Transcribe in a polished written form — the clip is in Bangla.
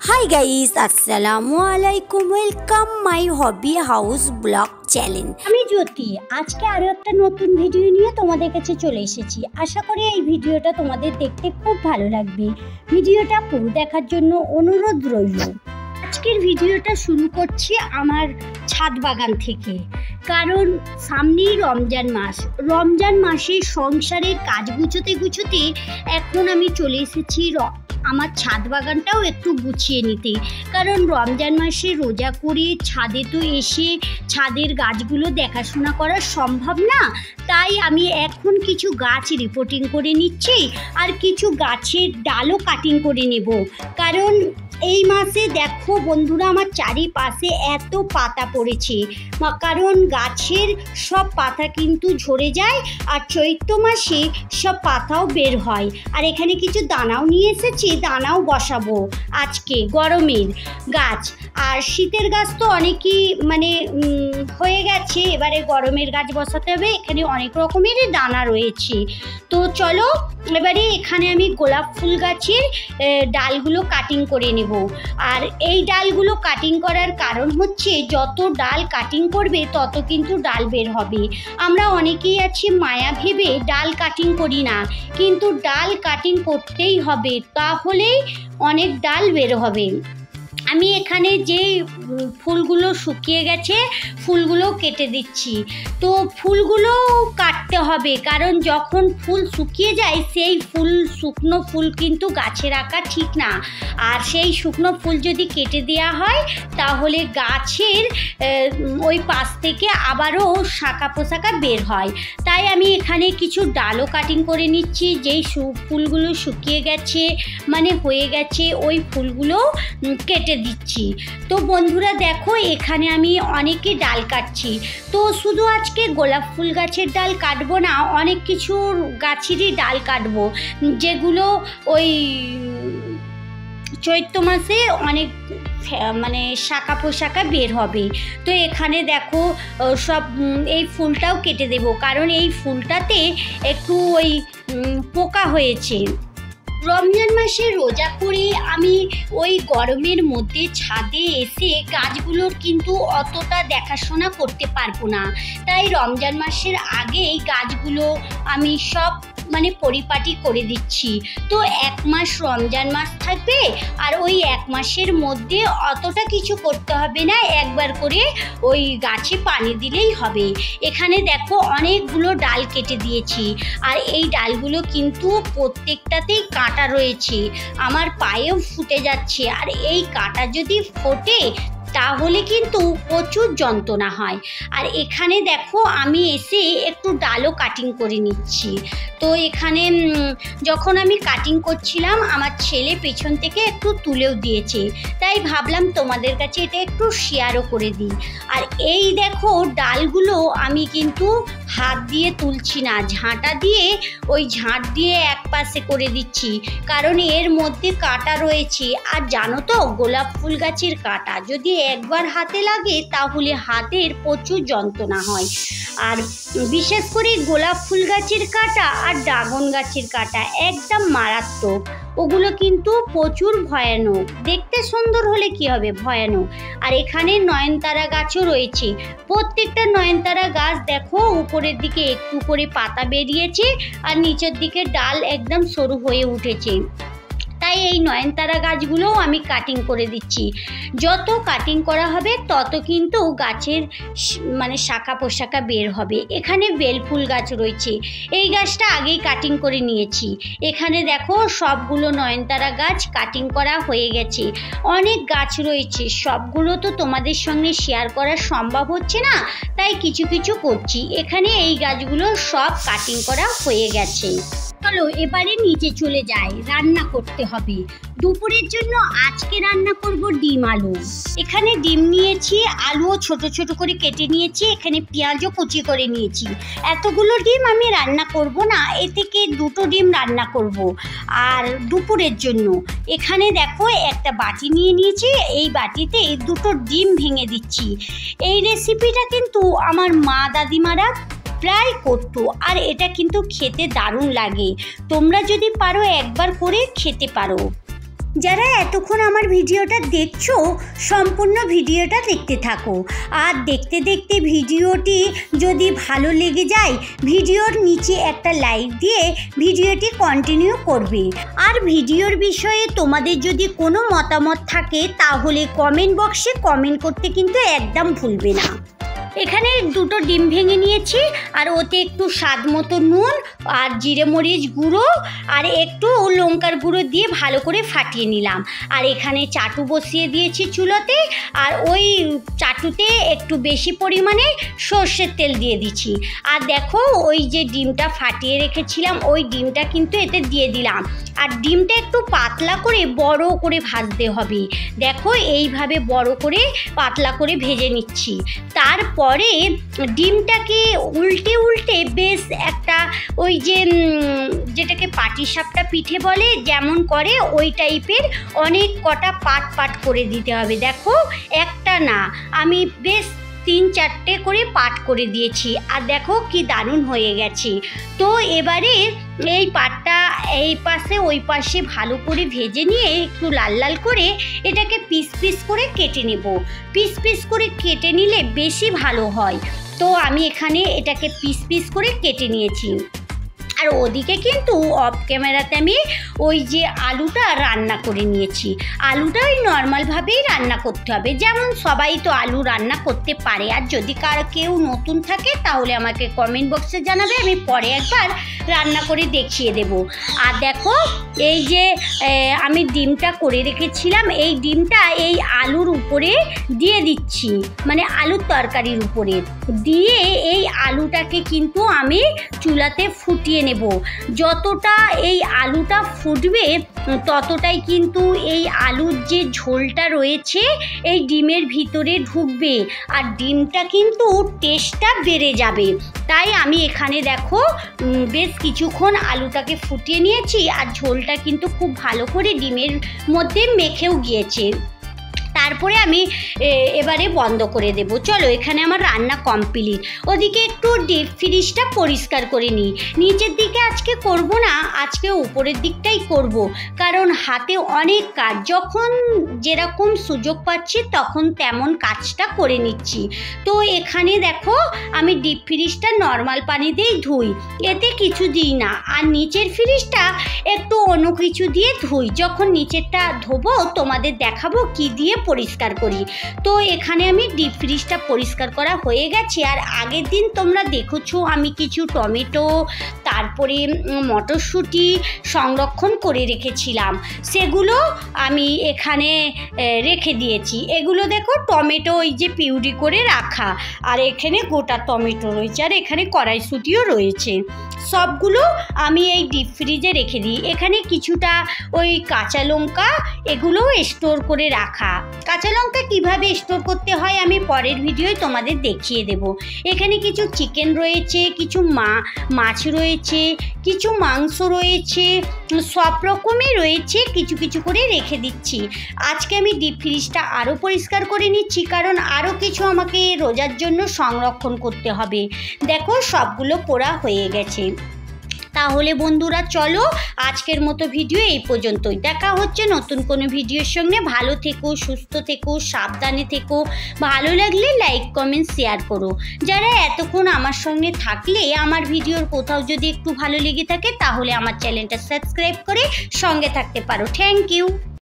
হাই গাইস, আসসালামু আলাইকুম। Welcome my hobby house blog channel. আমি জ্যোতি। আজকে আরও একটা নতুন ভিডিও নিয়ে তোমাদের কাছে চলে এসেছি। আশা করি এই ভিডিওটা তোমাদের দেখতে খুব ভালো লাগবে। ভিডিওটা পুরো দেখার জন্য অনুরোধ রইল। আজকের ভিডিওটা শুরু করছি আমার ছাদ বাগান থেকে, কারণ সামনেই রমজান মাস। রমজান মাসে সংসারের কাজ গুছোতে এখন আমি চলে এসেছি আমার ছাদ বাগানটাও একটু গুছিয়ে নিতে, কারণ রমজান মাসে রোজা করে ছাদে তো এসে ছাদের গাছগুলো দেখাশোনা করা সম্ভব না। তাই আমি এখন কিছু গাছ রিপোর্টিং করে নিচ্ছি আর কিছু গাছের ডালও কাটিং করে নেব, কারণ এই মাসে দেখো বন্ধুরা আমার চারিপাশে এত পাতা পড়েছে, কারণ গাছের সব পাতা কিন্তু ঝরে যায় আর চৈত্র মাসে সব পাতাও বের হয়। আর এখানে কিছু দানাও নিয়ে এসেছি, দানাও বসাবো আজকে। গরমের গাছ আর শীতের গাছ তো অনেকই হয়ে গেছে, এবারে গরমের গাছ বসাতে হবে। এখানে অনেক রকমেরই দানা রয়েছে। তো চলো এবারে এখানে আমি গোলাপ ফুল গাছের ডালগুলো কাটিং করে নেব। আর এই ডালগুলো কাটিং করার কারণ হচ্ছে যত ডাল কাটিং করবে তত কিন্তু ডাল বের হবে। আমরা অনেকেই আছি মায়া ভেবে ডাল কাটিং করি না, কিন্তু ডাল কাটিং করতেই হবে, তাহলেই অনেক ডাল বের হবে। আমি এখানে যে ফুলগুলো শুকিয়ে গেছে ফুলগুলো কেটে দিচ্ছি। তো ফুলগুলো কাটতে হবে, কারণ যখন ফুল শুকিয়ে যায় সেই শুকনো ফুল কিন্তু গাছে রাখা ঠিক না। আর সেই শুকনো ফুল যদি কেটে দেওয়া হয় তাহলে গাছের ওই পাশ থেকে আবারও শাখা পোশাকা বের হয়। তাই আমি এখানে কিছু ডালও কাটিং করে নিচ্ছি। যেই ফুলগুলো শুকিয়ে গেছে হয়ে গেছে ওই ফুলগুলো কেটে দিচ্ছি। তো বন্ধুরা দেখো এখানে আমি অনেকই ডাল কাটছি। তো শুধু আজকে গোলাপ ফুল গাছের ডাল কাটবো না, অনেক কিছু গাছেরই ডাল কাটবো, যেগুলো ওই চৈত্র মাসে অনেক শাখা পোশাকা বের হবে। তো এখানে দেখো সব এই ফুলটাও কেটে দেব, কারণ এই ফুলটাতে একটু ওই পোকা হয়েছে। রমজান মাসে রোজা করে আমি ওই গরমের মধ্যে ছাদে এসে গাছগুলোর কিন্তু অতটা দেখাশোনা করতে পারবো না। তাই রমজান মাসের আগেই গাছগুলো আমি সব পরিপাটি করে দিচ্ছি। তো এক মাস রমজান মাস থাকবে আর ওই এক মাসের মধ্যে অতটা কিছু করতে হবে না, একবার করে ওই গাছে পানি দিলেই হবে। এখানে দেখো অনেকগুলো ডাল কেটে দিয়েছি, আর এই ডালগুলো কিন্তু প্রত্যেকটাতেই কাঁটা রয়েছে, আমার পায়েও ফুটে যাচ্ছে। আর এই কাঁটা যদি ফোটে তাহলে কিন্তু প্রচুর যন্ত্রণা হয়। আর এখানে দেখো আমি এসে একটু ডালও কাটিং করে নিচ্ছি। তো এখানে যখন আমি কাটিং করছিলাম আমার ছেলে পেছন থেকে একটু তুলেও দিয়েছে, তাই ভাবলাম তোমাদের কাছে এটা একটু শেয়ারও করে দিই। আর এই দেখো ডালগুলো আমি কিন্তু হাত দিয়ে তুলছি না, ঝাঁটা দিয়ে ওই ঝাঁট দিয়ে এক পাশে করে দিচ্ছি, কারণ এর মধ্যে কাঁটা রয়েছে। আর জানো তো গোলাপ ফুল গাছের কাঁটা যদি একবার হাতে লাগে তাহলে হাতের প্রচুর যন্ত্রণা হয়। আর বিশেষ করে গোলাপ ফুল গাছের কাঁটা আর ড্রাগন গাছের কাঁটা একদম মারাত্মক, ওগুলো কিন্তু প্রচুর ভয়ানক। দেখতে সুন্দর হলে কি হবে, ভয়ানক। আর এখানে নয়নতারা গাছও রয়েছে। প্রত্যেকটা নয়নতারা গাছ দেখো উপরের দিকে একটু করে পাতা বেরিয়েছে আর নিচের দিকে ডাল একদম সরু হয়ে উঠেছে। তাই এই নয়নতারা গাছগুলোও আমি কাটিং করে দিচ্ছি। যত কাটিং করা হবে তত কিন্তু গাছের শাখা পোশাকা বের হবে। এখানে বেলফুল গাছ রয়েছে, এই গাছটা আগেই কাটিং করে নিয়েছি। এখানে দেখো সবগুলো নয়নতারা গাছ কাটিং করা হয়ে গেছে। অনেক গাছ রয়েছে, সবগুলো তো তোমাদের সঙ্গে শেয়ার করা সম্ভব হচ্ছে না, তাই কিছু কিছু করছি। এখানে এই গাছগুলো সব কাটিং করা হয়ে গেছে। চলো এবারে নিচে চলে যাই, রান্না করতে হবে। দুপুরের জন্য আজকে রান্না করব ডিম আলু। এখানে ডিম নিয়েছি, আলুও ছোট ছোট করে কেটে নিয়েছি, এখানে পেঁয়াজও কুচি করে নিয়েছি। এতগুলো ডিম আমি রান্না করব না, এ থেকে দুটো ডিম রান্না করব আর দুপুরের জন্য। এখানে দেখো একটা বাটি নিয়ে নিয়েছি, এই বাটিতে দুটো ডিম ভেঙে দিচ্ছি। এই রেসিপিটা কিন্তু আমার মা দাদিমারা প্রায় করতো, আর এটা কিন্তু খেতে দারুণ লাগে। তোমরা যদি পারো একবার করে খেতে পারো। যারা এতক্ষণ আমার ভিডিওটা দেখছো সম্পূর্ণ ভিডিওটা দেখতে থাকো। আর দেখতে দেখতে ভিডিওটি যদি ভালো লেগে যায় ভিডিওর নিচে একটা লাইক দিয়ে ভিডিওটি কন্টিনিউ করবে। আর ভিডিওর বিষয়ে তোমাদের যদি কোনো মতামত থাকে তাহলে কমেন্ট বক্সে কমেন্ট করতে কিন্তু একদম ভুলবে না। এখানে দুটো ডিম ভেঙে নিয়েছি আর ওতে একটু স্বাদ মতো নুন আর জিরে মরিচ গুঁড়ো আর একটু লঙ্কার গুঁড়ো দিয়ে ভালো করে ফাটিয়ে নিলাম। আর এখানে চাটু বসিয়ে দিয়েছি চুলোতে আর ওই চাটুতে একটু বেশি পরিমাণে সর্ষের তেল দিয়ে দিচ্ছি। আর দেখো ওই যে ডিমটা ফাটিয়ে রেখেছিলাম ওই ডিমটা কিন্তু এতে দিয়ে দিলাম। আর ডিমটা একটু পাতলা করে বড় করে ভাজতে হবে। দেখো এইভাবে বড় করে পাতলা করে ভেজে নিচ্ছি। তারপরে ডিমটাকে উল্টে উল্টে বেশ একটা ওই যে যেটাকে পাটিসাপটা পিঠে বলে যেমন করে ওই টাইপের অনেক কটা পাট পাট করে দিতে হবে। দেখো একটা না, আমি বেশ 3-4টে করে পাট করে দিয়েছি। আর দেখো কি দারুণ হয়ে গেছে। তো এবারে এই পাটটা এই পাশে ওই পাশে ভালো করে ভেজে নিয়ে একটু লাল লাল করে এটাকে পিস পিস করে কেটে নেব। পিস পিস করে কেটে নিলে বেশি ভালো হয়। তো আমি এখানে এটাকে পিস পিস করে কেটে নিয়েছি। আর ওদিকে কিন্তু অফ ক্যামেরাতে আমি ওই যে আলুটা রান্না করে নিয়েছি। আলুটা ওই নর্মালভাবেই রান্না করতে হবে, যেমন সবাই তো আলু রান্না করতে পারে। আর যদি কেউ নতুন থাকে তাহলে আমাকে কমেন্ট বক্সে জানাবে, আমি পরে একবার রান্না করে দেখিয়ে দেব। আর দেখো এই যে আমি ডিমটা করে রেখেছিলাম এই ডিমটা এই আলুর উপরে দিয়ে দিচ্ছি, মানে আলুর তরকারির উপরে দিয়ে এই আলুটাকে কিন্তু আমি চুলাতে ফুটিয়ে নেব। যতটা এই আলুটা ফুটবে ততটাই কিন্তু এই আলুর যে ঝোলটা রয়েছে এই ডিমের ভিতরে ঢুকবে আর ডিমটা কিন্তু টেস্টটা বেড়ে যাবে। তাই আমি এখানে দেখো বেশ কিছুক্ষণ আলুটাকে ফুটিয়ে নিয়েছি আর ঝোলটা কিন্তু খুব ভালো করে ডিমের মধ্যে মেখেও গিয়েছে। তারপরে আমি এবারে বন্ধ করে দেব। চলো এখানে আমার রান্না কমপ্লিট। ওদিকে একটু ডিপ ফ্রিজটা পরিষ্কার করে নিই। নিচের দিকে আজকে করব না, আজকে উপরের দিকটাই করব, কারণ হাতে অনেক কাজ। যখন যেরকম সুযোগ পাচ্ছি তখন তেমন কাজটা করে নিচ্ছি। তো এখানে দেখো আমি ডিপ ফ্রিজটা নর্মাল পানি দিয়েই ধুই, এতে কিছু দিই না। আর নিচের ফ্রিজটা একটু অন্য কিছু দিয়ে ধুই। যখন নিচেরটা ধোবো তোমাদের দেখাবো কি দিয়ে পরিষ্কার করি। তো এখানে আমি ডিপ ফ্রিজটা পরিষ্কার করা হয়ে গেছে। আর আগের দিন তোমরা দেখেছো আমি কিছু টমেটো তারপরে মটরশুঁটি সংরক্ষণ করে রেখেছিলাম, সেগুলো আমি এখানে রেখে দিয়েছি। এগুলো দেখো টমেটো ওই যে পিউরি করে রাখা, আর এখানে গোটা টমেটো রয়েছে, আর এখানে কড়াইশুঁটিও রয়েছে। সবগুলো আমি এই ডিপ ফ্রিজে রেখে দিই। এখানে কিছুটা ওই কাঁচা লঙ্কা এগুলোও স্টোর করে রাখা। কাঁচা লঙ্কা কীভাবে স্টোর করতে হয় আমি পরের ভিডিওয় তোমাদের দেখিয়ে দেব। এখানে কিছু চিকেন রয়েছে, কিছু মাছ রয়েছে, কিছু মাংস রয়েছে, সব রকমই রয়েছে, কিছু কিছু করে রেখে দিচ্ছি। আজকে আমি ডিপ ফ্রিজটা আরও পরিষ্কার করে নিচ্ছি, কারণ আরও কিছু আমাকে রোজার জন্য সংরক্ষণ করতে হবে। দেখো সবগুলো পোড়া হয়ে গেছে। তাহলে বন্ধুরা চলো আজকের মতো ভিডিও এই পর্যন্তই। দেখা হচ্ছে নতুন কোনো ভিডিওর সঙ্গে। ভালো থেকো, সুস্থ থেকো, সাবধানে থেকো। ভালো লাগলে লাইক কমেন্ট শেয়ার করো। যারা এতক্ষণ আমার সঙ্গে থাকলে আমার ভিডিওর কোথাও যদি একটু ভালো লেগে থাকে তাহলে আমার চ্যানেলটা সাবস্ক্রাইব করে সঙ্গে থাকতে পারো। Thank you.